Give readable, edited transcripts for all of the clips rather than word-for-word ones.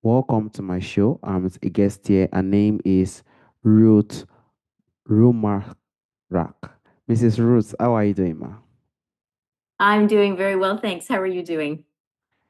Welcome to my show. I'm a guest here. Her name is Ruth Rumack. Mrs. Ruth, how are you doing, ma? I'm doing very well, thanks. How are you doing?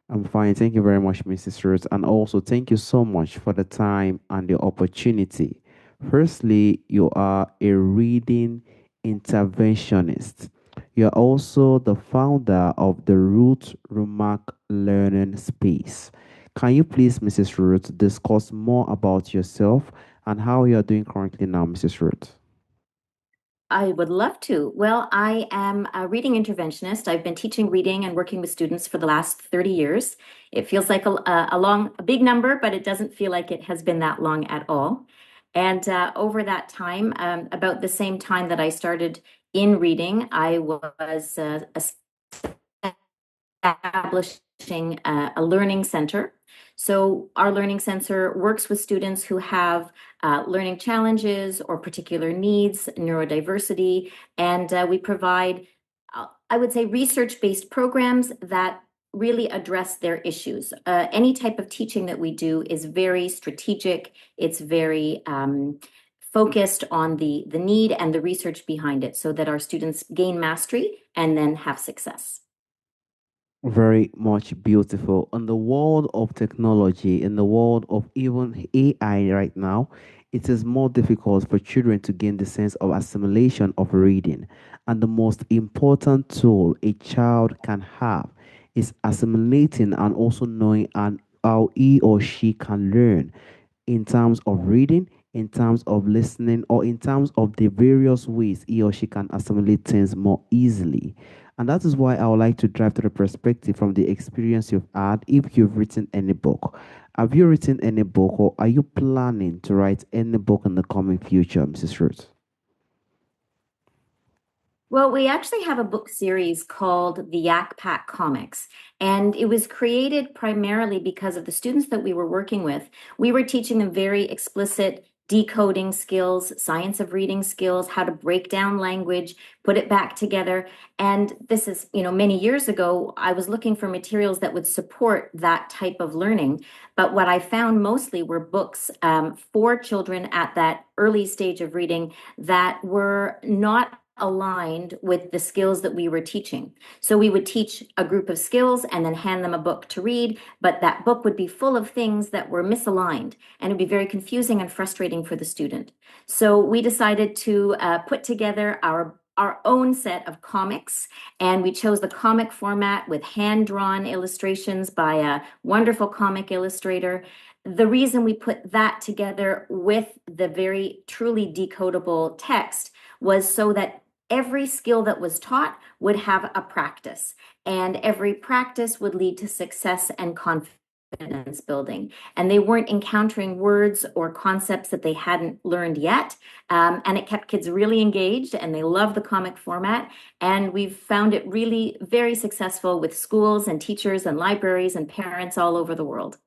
I'm fine. Thank you very much, Mrs. Ruth. And also, thank you so much for the time and the opportunity. Firstly, you are a reading interventionist. You are also the founder of the Ruth Rumack Learning Space. Can you please, Mrs. Ruth, discuss more about yourself and how you are doing currently now, Mrs. Ruth? I would love to. Well, I am a reading interventionist. I've been teaching reading and working with students for the last 30 years. It feels like a big number, but it doesn't feel like it has been that long at all. And over that time, about the same time that I started in reading, I was establishing a learning center. So our learning center works with students who have learning challenges or particular needs, neurodiversity, and we provide, I would say, research-based programs that really address their issues. Any type of teaching that we do is very strategic. It's very focused on the need and the research behind it so that our students gain mastery and then have success. Very much beautiful. In the world of technology, in the world of even AI right now, it is more difficult for children to gain the sense of assimilation of reading. And the most important tool a child can have is assimilating and also knowing and how he or she can learn in terms of reading, in terms of listening, or in terms of the various ways he or she can assimilate things more easily. And that is why I would like to drive to the perspective from the experience you've had if you've written any book. Have you written any book or are you planning to write any book in the coming future, Mrs. Ruth? Well, we actually have a book series called the Yak Pack Comics, and it was created primarily because of the students that we were working with. We were teaching them very explicit decoding skills, science of reading skills, how to break down language, put it back together. And this is, many years ago, I was looking for materials that would support that type of learning. But what I found mostly were books for children at that early stage of reading that were not aligned with the skills that we were teaching. So we would teach a group of skills and then hand them a book to read, but that book would be full of things that were misaligned and it'd be very confusing and frustrating for the student. So we decided to put together our own set of comics, and we chose the comic format with hand-drawn illustrations by a wonderful comic illustrator. The reason we put that together with the very truly decodable text was so that every skill that was taught would have a practice, and every practice would lead to success and confidence building. And they weren't encountering words or concepts that they hadn't learned yet. And it kept kids really engaged, and they love the comic format. And we've found it really very successful with schools and teachers and libraries and parents all over the world.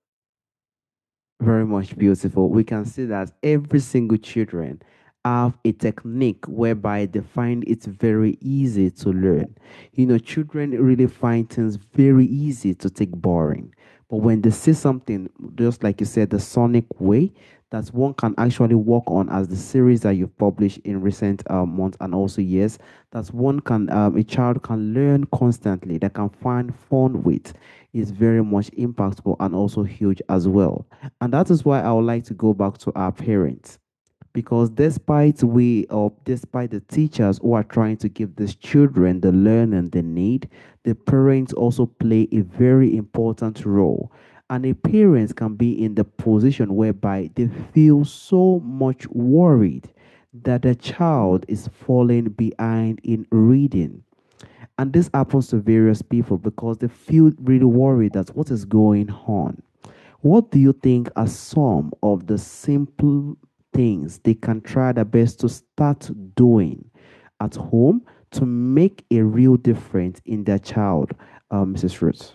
Very much beautiful. We can see that every single children have a technique whereby they find it very easy to learn. Children really find things very easy to take boring. But when they see something, just like you said, the sonic way, that one can actually work on as the series that you've published in recent months and also years, that one can, a child can learn constantly, that can find fun with, is very much impactful and also huge as well. And that is why I would like to go back to our parents. Because despite the teachers who are trying to give these children the learning they need, the parents also play a very important role. And a parent can be in the position whereby they feel so much worried that the child is falling behind in reading. And this happens to various people because they feel really worried that what is going on. What do you think are some of the simple things they can try their best to start doing at home to make a real difference in their child, Mrs. Ruth?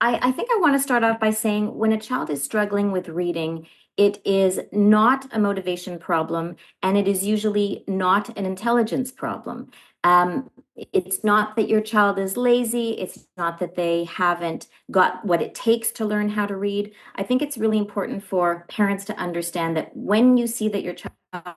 I think I want to start off by saying when a child is struggling with reading, it is not a motivation problem and it is usually not an intelligence problem. It's not that your child is lazy. It's not that they haven't got what it takes to learn how to read. I think it's really important for parents to understand that when you see that your child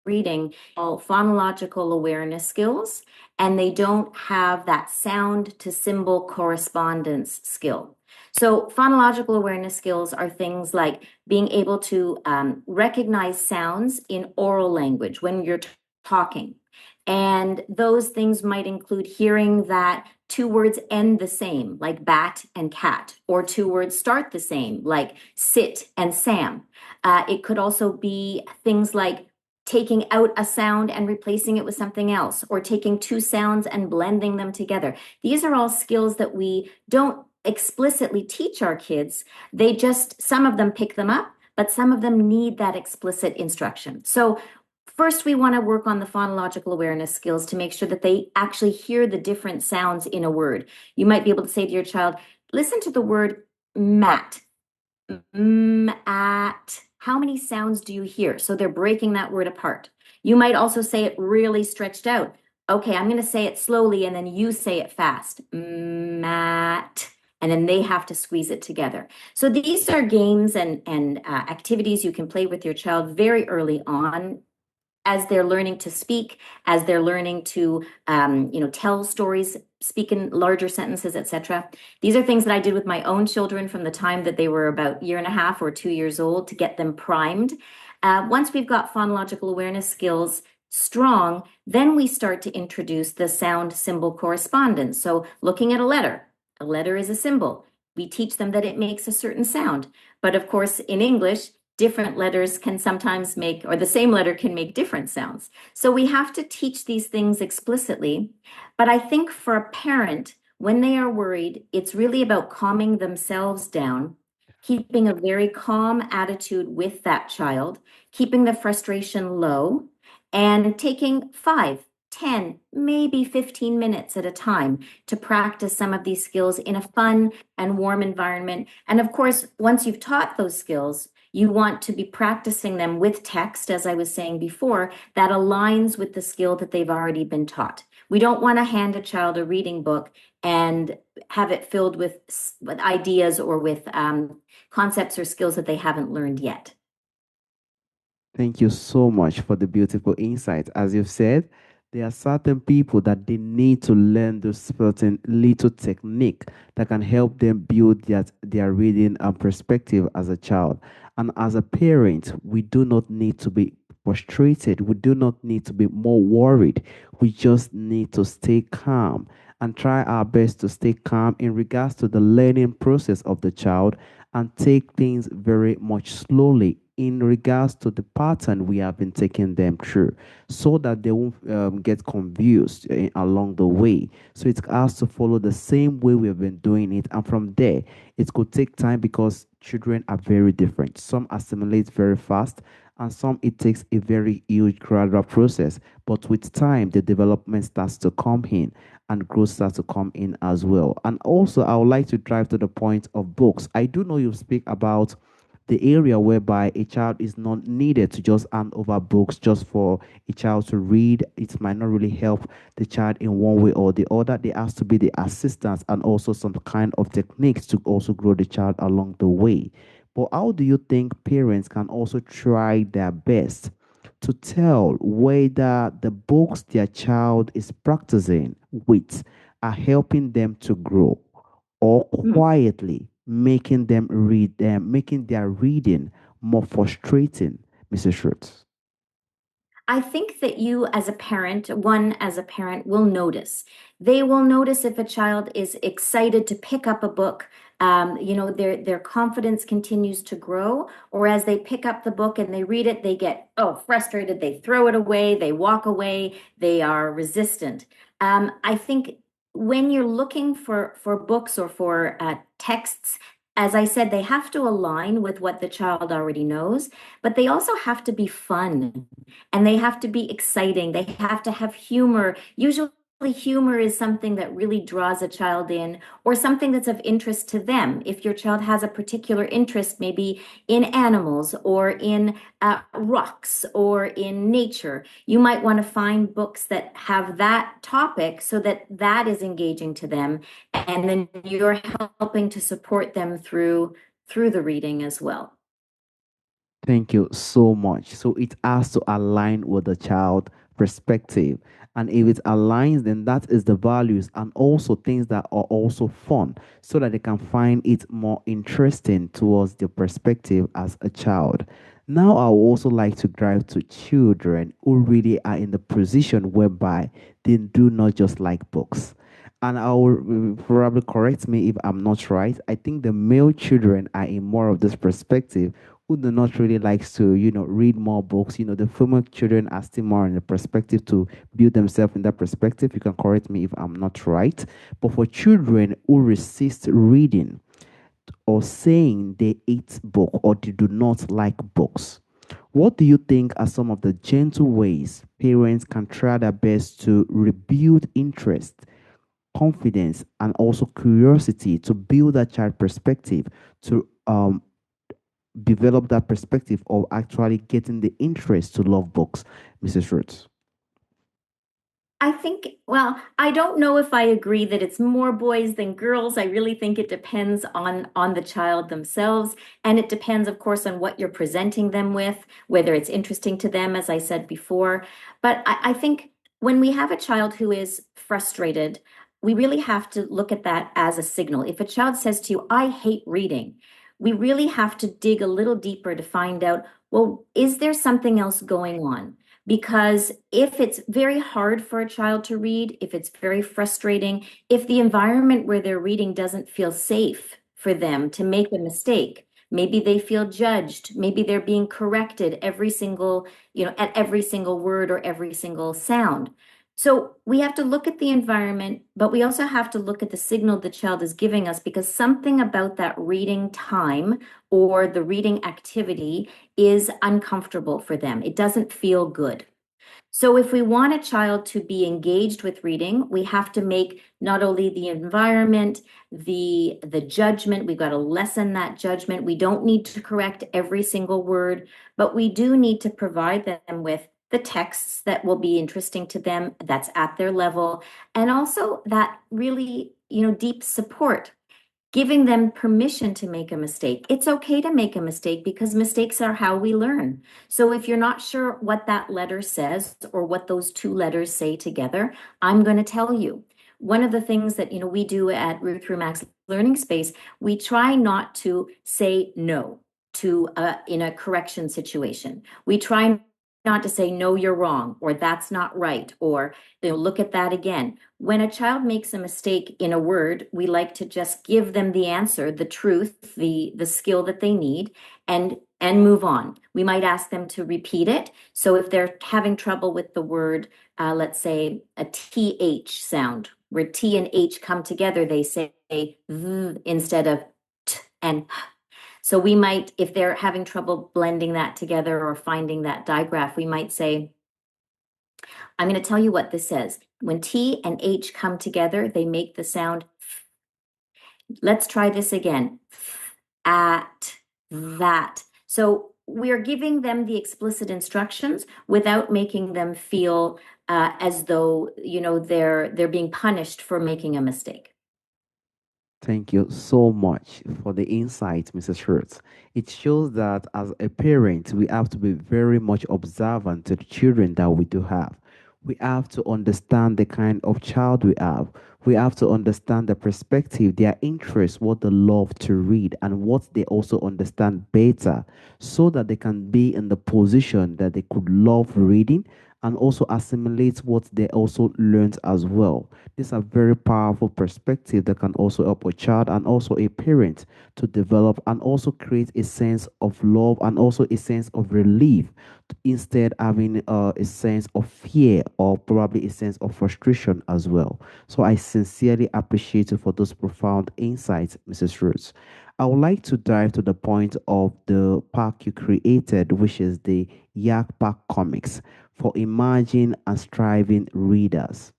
reading all phonological awareness skills, and they don't have that sound to symbol correspondence skill. So, phonological awareness skills are things like being able to recognize sounds in oral language when you're talking. And those things might include hearing that two words end the same, like bat and cat, or two words start the same, like sit and Sam. It could also be things like taking out a sound and replacing it with something else, or taking two sounds and blending them together. These are all skills that we don't explicitly teach our kids. They just, some of them pick them up, but some of them need that explicit instruction. So first, we want to work on the phonological awareness skills to make sure that they actually hear the different sounds in a word. You might be able to say to your child, listen to the word mat. At. How many sounds do you hear? So they're breaking that word apart. You might also say it really stretched out. Okay, I'm going to say it slowly and then you say it fast. Mat. And then they have to squeeze it together. So these are games and activities you can play with your child very early on as they're learning to speak, as they're learning to, tell stories, speak in larger sentences, etc. These are things that I did with my own children from the time that they were about a year and a half or 2 years old to get them primed. Once we've got phonological awareness skills strong, then we start to introduce the sound symbol correspondence. So looking at a letter is a symbol. We teach them that it makes a certain sound. But of course, in English, different letters can sometimes make, or the same letter can make different sounds. So we have to teach these things explicitly. But I think for a parent, when they are worried, it's really about calming themselves down, keeping a very calm attitude with that child, keeping the frustration low, and taking 5, 10, maybe 15 minutes at a time to practice some of these skills in a fun and warm environment. And of course, once you've taught those skills, you want to be practicing them with text, as I was saying before, that aligns with the skill that they've already been taught. We don't want to hand a child a reading book and have it filled with ideas or with concepts or skills that they haven't learned yet. Thank you so much for the beautiful insight. As you've said, there are certain people that they need to learn those certain little technique that can help them build their reading and perspective as a child. And as a parent, we do not need to be frustrated. We do not need to be more worried. We just need to stay calm and try our best to stay calm in regards to the learning process of the child and take things very much slowly in regards to the pattern we have been taking them through so that they won't get confused along the way. So it has to follow the same way we've been doing it. And from there, it could take time because children are very different. Some assimilate very fast, and some it takes a very huge gradual process. But with time, the development starts to come in and growth starts to come in as well. And also, I would like to drive to the point of books. I do know you speak about the area whereby a child is not needed to just hand over books just for a child to read. It might not really help the child in one way or the other. There has to be the assistance and also some kind of techniques to also grow the child along the way. But how do you think parents can also try their best to tell whether the books their child is practicing with are helping them to grow or Mm. quietly making their reading more frustrating, Mrs. Schultz? I think that you, as a parent, one as a parent, will notice. They will notice if a child is excited to pick up a book. Their confidence continues to grow, or as they pick up the book and they read it, they get frustrated. They throw it away. They walk away. They are resistant. I think when you're looking for books or for texts, as I said, they have to align with what the child already knows, but they also have to be fun and they have to be exciting. They have to have humor. Usually humor is something that really draws a child in, or something that's of interest to them. If your child has a particular interest, maybe in animals or in rocks or in nature, you might want to find books that have that topic so that that is engaging to them. And then you're helping to support them through the reading as well. Thank you so much. So it has to align with the child perspective. And if it aligns, then that is the values and also things that are also fun so that they can find it more interesting towards their perspective as a child. Now, I would also like to drive to children who really are in the position whereby they do not just like books. And I will probably correct me if I'm not right. I think the male children are in more of this perspective who do not really likes to, read more books. The female children are still more in the perspective to build themselves in that perspective. You can correct me if I'm not right. But for children who resist reading or saying they hate book or they do not like books, what do you think are some of the gentle ways parents can try their best to rebuild interest, confidence, and also curiosity to build that child perspective to develop that perspective of actually getting the interest to love books, Mrs. Roots? I think, well, I don't know if I agree that it's more boys than girls. I really think it depends on the child themselves, and it depends, of course, on what you're presenting them with, whether it's interesting to them, as I said before. But I think when we have a child who is frustrated, we really have to look at that as a signal. If a child says to you, "I hate reading," we really have to dig a little deeper to find out, well, is there something else going on? Because if it's very hard for a child to read, if it's very frustrating, if the environment where they're reading doesn't feel safe for them to make a mistake, maybe they feel judged, maybe they're being corrected every single, at every single word or every single sound. So we have to look at the environment, but we also have to look at the signal the child is giving us because something about that reading time or the reading activity is uncomfortable for them. It doesn't feel good. So if we want a child to be engaged with reading, we have to make not only the environment, the judgment, we've got to lessen that judgment. We don't need to correct every single word, but we do need to provide them with the texts that will be interesting to them, that's at their level, and also that really, deep support, giving them permission to make a mistake. It's okay to make a mistake because mistakes are how we learn. So if you're not sure what that letter says or what those two letters say together, I'm going to tell you. One of the things that we do at Ruth Rumack's Learning Space, we try not to say no to in a correction situation. We try not to say no, you're wrong, or that's not right, or look at that again. When a child makes a mistake in a word, we like to just give them the answer, the truth, the skill that they need, and move on. We might ask them to repeat it. So if they're having trouble with the word, let's say a TH sound, where T and H come together, they say th instead of t and h. So we might, if they're having trouble blending that together or finding that digraph, we might say, I'm going to tell you what this says. When T and H come together, they make the sound. Let's try this again. At, that. So we're giving them the explicit instructions without making them feel as though, they're being punished for making a mistake. Thank you so much for the insight, Mrs. Schurtz. It shows that as a parent, we have to be very much observant to the children that we do have. We have to understand the kind of child we have. We have to understand the perspective, their interests, what they love to read, and what they also understand better, so that they can be in the position that they could love reading and also assimilate what they also learned as well. These are very powerful perspective that can also help a child and also a parent to develop and also create a sense of love and also a sense of relief instead having a sense of fear or probably a sense of frustration as well. So I sincerely appreciate you for those profound insights, Mrs. Roots. I would like to dive to the point of the pack you created, which is the Yak Pack Comics for emerging and striving readers.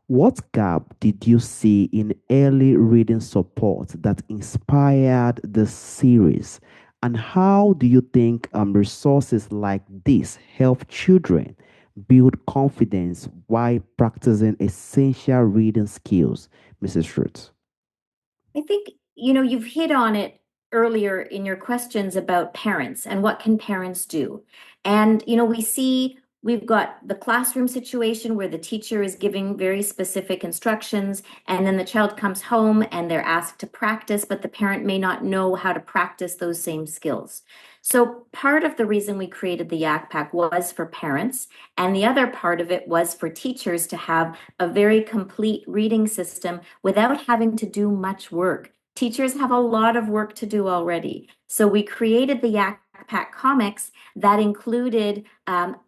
What gap did you see in early reading support that inspired the series? And how do you think resources like this help children build confidence while practicing essential reading skills, Mrs. Ruth? I think, you've hit on it earlier in your questions about parents and what can parents do. And, we've got the classroom situation where the teacher is giving very specific instructions, and then the child comes home and they're asked to practice, but the parent may not know how to practice those same skills. So part of the reason we created the Yak Pack was for parents, and the other part of it was for teachers to have a very complete reading system without having to do much work. Teachers have a lot of work to do already. So we created the Yak Pack comics that included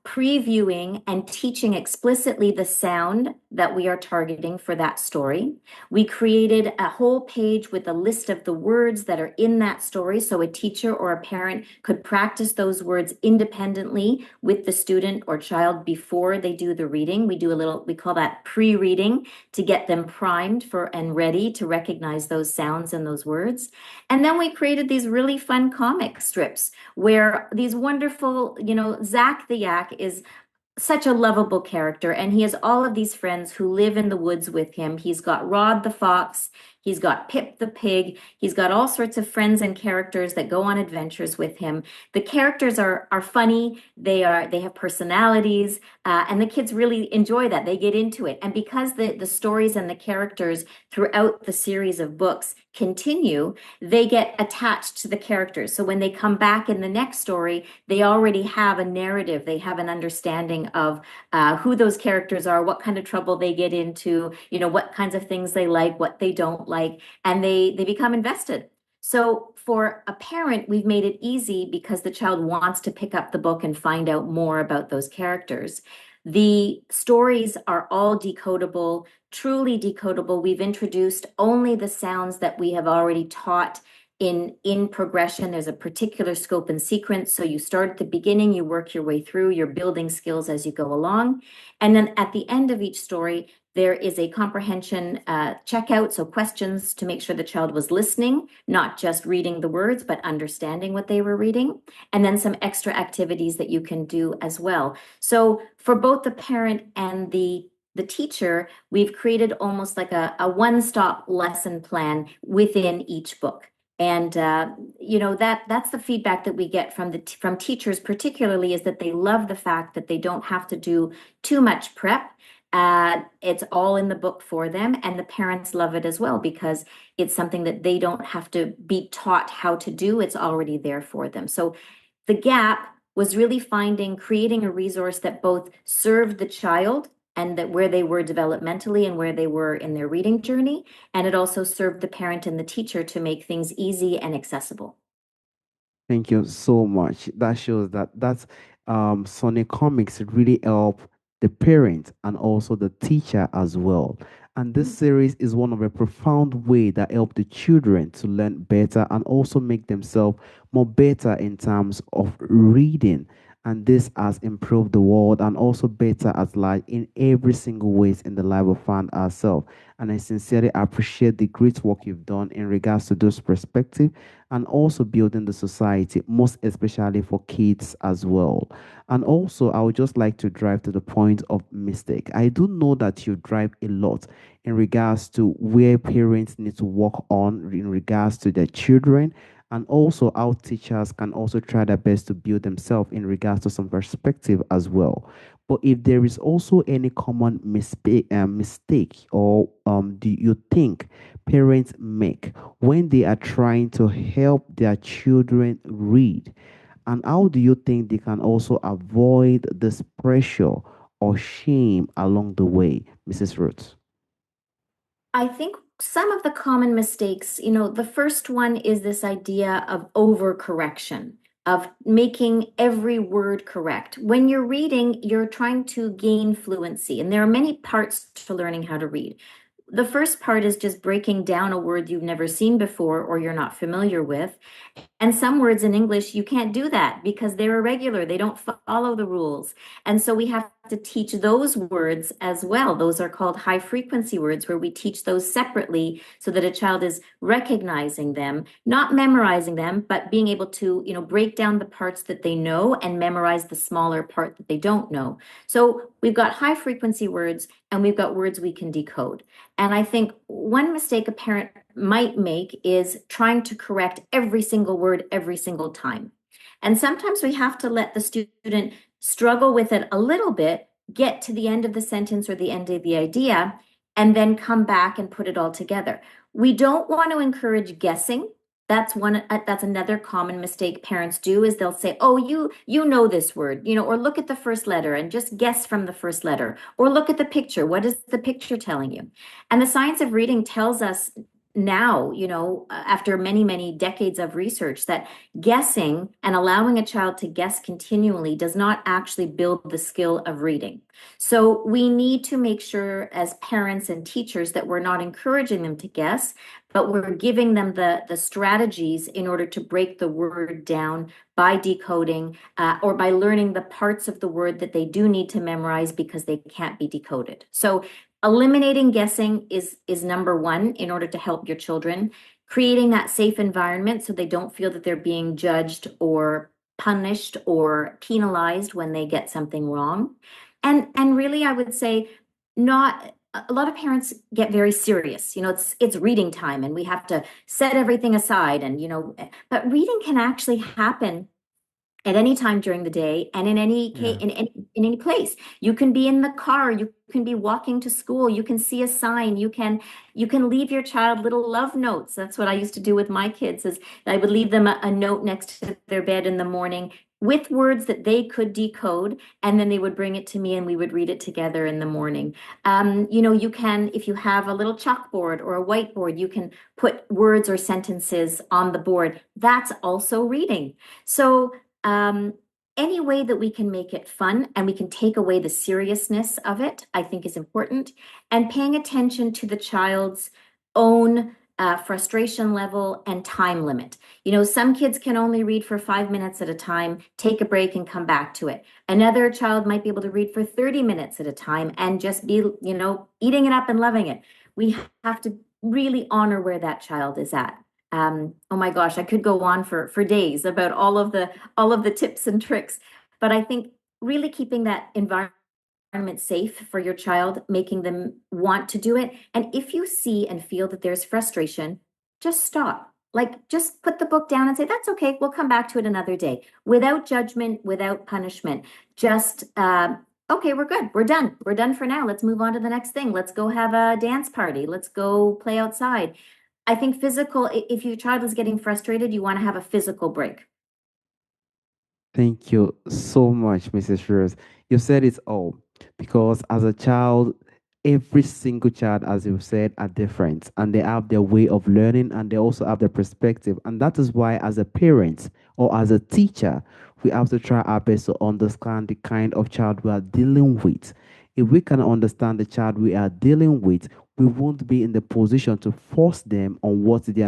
previewing and teaching explicitly the sound that we are targeting for that story. We created a whole page with a list of the words that are in that story, so a teacher or a parent could practice those words independently with the student or child before they do the reading. We call that pre-reading to get them primed for and ready to recognize those sounds and those words. And then we created these really fun comic strips where these wonderful, Zach the Yak is such a lovable character, and he has all of these friends who live in the woods with him. He's got Rod the fox, he's got Pip the pig, he's got all sorts of friends and characters that go on adventures with him. The characters are funny, they have personalities, and the kids really enjoy that. They get into it, and because the stories and the characters throughout the series of books continue, they get attached to the characters. So when they come back in the next story, they already have a narrative. They have an understanding of who those characters are, what kind of trouble they get into, what kinds of things they like, what they don't like, and they become invested. So for a parent, we've made it easy because the child wants to pick up the book and find out more about those characters. The stories are all decodable, truly decodable. We've introduced only the sounds that we have already taught in progression. There's a particular scope and sequence. So you start at the beginning, you work your way through, you're building skills as you go along. And then at the end of each story, there is a comprehension checkout, so questions to make sure the child was listening, not just reading the words, but understanding what they were reading, and then some extra activities that you can do as well. So for both the parent and the teacher, we've created almost like a one-stop lesson plan within each book. And that's the feedback that we get from teachers, particularly, is that they love the fact that they don't have to do too much prep. It's all in the book for them, and the parents love it as well because it's something that they don't have to be taught how to do. It's already there for them. So the gap was really creating a resource that both served the child and that where they were developmentally and where they were in their reading journey, and it also served the parent and the teacher to make things easy and accessible. Thank you so much. That shows that Sony Comics really help the parent and also the teacher as well. And this series is one of a profound way that help the children to learn better and also make themselves more better in terms of reading. And this has improved the world and also better as life in every single ways in the life of found ourselves. And I sincerely appreciate the great work you've done in regards to those perspectives and also building the society, most especially for kids as well. And also, I would just like to drive to the point of mistake. I do know that you drive a lot in regards to where parents need to work on in regards to their children. And also, how teachers can also try their best to build themselves in regards to some perspective as well. But if there is also any common mistake, or do you think parents make when they are trying to help their children read? And how do you think they can also avoid this pressure or shame along the way, Mrs. Ruth? I think some of the common mistakes, the first one is this idea of overcorrection, of making every word correct. When you're reading, you're trying to gain fluency, and there are many parts to learning how to read. The first part is just breaking down a word you've never seen before or you're not familiar with. And some words in English, you can't do that because they're irregular. They don't follow the rules. And so we have to teach those words as well. Those are called high frequency words, where we teach those separately so that a child is recognizing them, not memorizing them, but being able to, break down the parts that they know and memorize the smaller part that they don't know. So we've got high frequency words and we've got words we can decode. And I think one mistake a parent might make is trying to correct every single word every single time. And sometimes we have to let the student struggle with it a little bit, get to the end of the sentence or the end of the idea, and then come back and put it all together. We don't want to encourage guessing. That's another common mistake parents do, is they'll say, "Oh, you know this word, or look at the first letter and just guess from the first letter, or look at the picture. What is the picture telling you?" And the science of reading tells us now, after many, many decades of research, that guessing and allowing a child to guess continually does not actually build the skill of reading. So we need to make sure as parents and teachers that we're not encouraging them to guess, but we're giving them the strategies in order to break the word down by decoding, or by learning the parts of the word that they do need to memorize because they can't be decoded. So eliminating guessing is number one in order to help your children. Creating that safe environment so they don't feel that they're being judged or punished or penalized when they get something wrong. And really, I would say, not a lot of parents get very serious. It's reading time and we have to set everything aside, and but reading can actually happen at any time during the day and in any case, Yeah. in any place. You can be in the car, you can be walking to school, you can see a sign, you can leave your child little love notes. That's what I used to do with my kids, is I would leave them a note next to their bed in the morning with words that they could decode, and then they would bring it to me and we would read it together in the morning. You can, if you have a little chalkboard or a whiteboard, you can put words or sentences on the board. That's also reading. So um, any way that we can make it fun and we can take away the seriousness of it, I think is important. And paying attention to the child's own frustration level and time limit. Some kids can only read for 5 minutes at a time, take a break and come back to it. Another child might be able to read for 30 minutes at a time and just be, eating it up and loving it. We have to really honor where that child is at. Oh my gosh, I could go on for days about all of the tips and tricks, but I think really keeping that environment safe for your child, making them want to do it. And if you see and feel that there's frustration, just stop. Like, just put the book down and say, "That's okay. We'll come back to it another day," without judgment, without punishment. Just, okay, we're good. We're done. We're done for now. Let's move on to the next thing. Let's go have a dance party. Let's go play outside. I think if your child is getting frustrated, you want to have a physical break. Thank you so much, Mrs. Rose. You said it all, because as a child, every single child, as you said, are different and they have their way of learning and they also have their perspective. And that is why, as a parent or as a teacher, we have to try our best to understand the kind of child we are dealing with. If we can understand the child we are dealing with, we won't be in the position to force them on what they do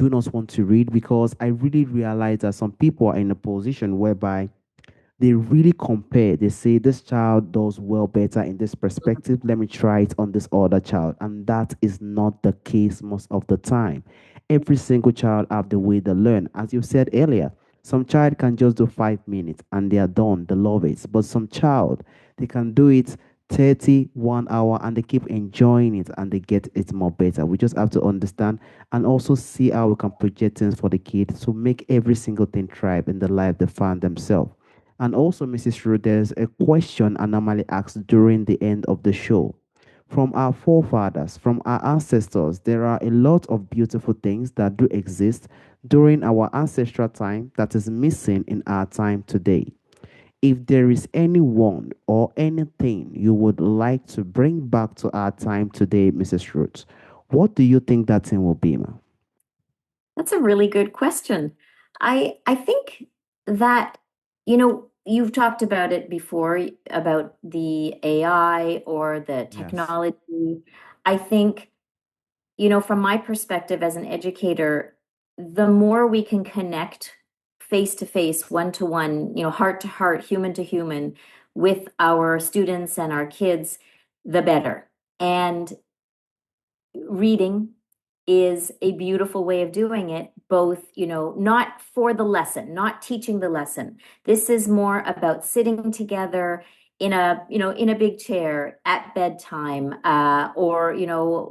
not want to read, because I really realize that some people are in a position whereby they really compare. They say this child does well better in this perspective. Let me try it on this other child. And that is not the case most of the time. Every single child have the way they learn. As you said earlier, some child can just do 5 minutes and they are done. They love it. But some child, they can do it 30, 1 hour, and they keep enjoying it and they get it more better. We just have to understand and also see how we can project things for the kids to make every single thing thrive in the life they find themselves. And also, Mrs. Ru, there's a question I normally ask during the end of the show. From our forefathers, from our ancestors, there are a lot of beautiful things that do exist during our ancestral time that is missing in our time today. If there is anyone or anything you would like to bring back to our time today, Mrs. Ruth, what do you think that thing will be, ma'am? That's a really good question. I think that, you've talked about it before, about the AI or the Yes. technology. I think, from my perspective as an educator, the more we can connect face to face, one to one, heart to heart, human to human with our students and our kids, the better. And reading is a beautiful way of doing it, both, not for the lesson, not teaching the lesson. This is more about sitting together in a big chair at bedtime, or,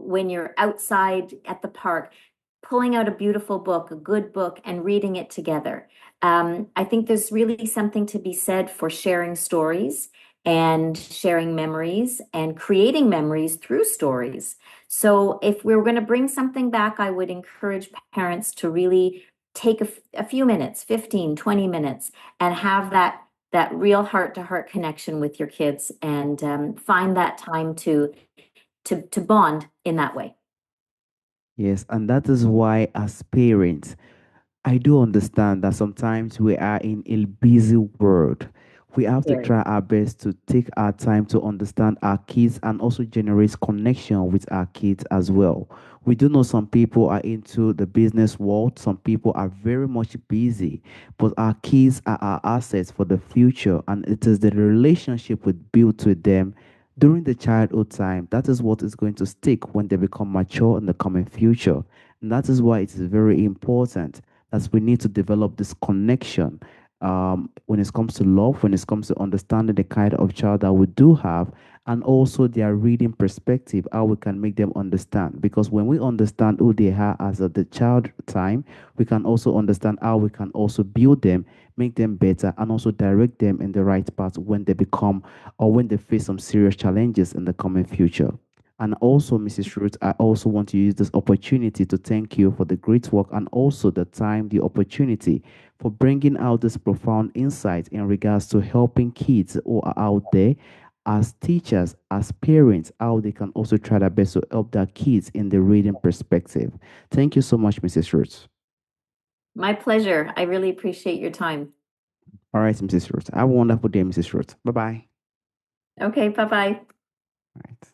when you're outside at the park, pulling out a beautiful book, a good book, and reading it together. I think there's really something to be said for sharing stories and sharing memories and creating memories through stories. So if we were going to bring something back, I would encourage parents to really take a few minutes, 15, 20 minutes, and have that real heart to heart connection with your kids, and find that time to bond in that way. Yes, and that is why, as parents, I do understand that sometimes we are in a busy world. We have to Very. try our best to take our time to understand our kids and also generate connection with our kids as well. We do know some people are into the business world, some people are very much busy, but our kids are our assets for the future, and it is the relationship we build with them during the childhood time that is what is going to stick when they become mature in the coming future. And that is why it is very important that we need to develop this connection, when it comes to love, when it comes to understanding the kind of child that we do have, and also their reading perspective, how we can make them understand. Because when we understand who they are as at the child time, we can also understand how we can also build them, make them better, and also direct them in the right path when they become or when they face some serious challenges in the coming future. And also, Mrs. Ruth, I also want to use this opportunity to thank you for the great work and also the time, the opportunity for bringing out this profound insight in regards to helping kids who are out there as teachers, as parents, how they can also try their best to help their kids in the reading perspective. Thank you so much, Mrs. Ruth. My pleasure. I really appreciate your time. All right, Mrs. Ruth. Have a wonderful day, Mrs. Ruth. Bye bye. Okay, bye bye. All right.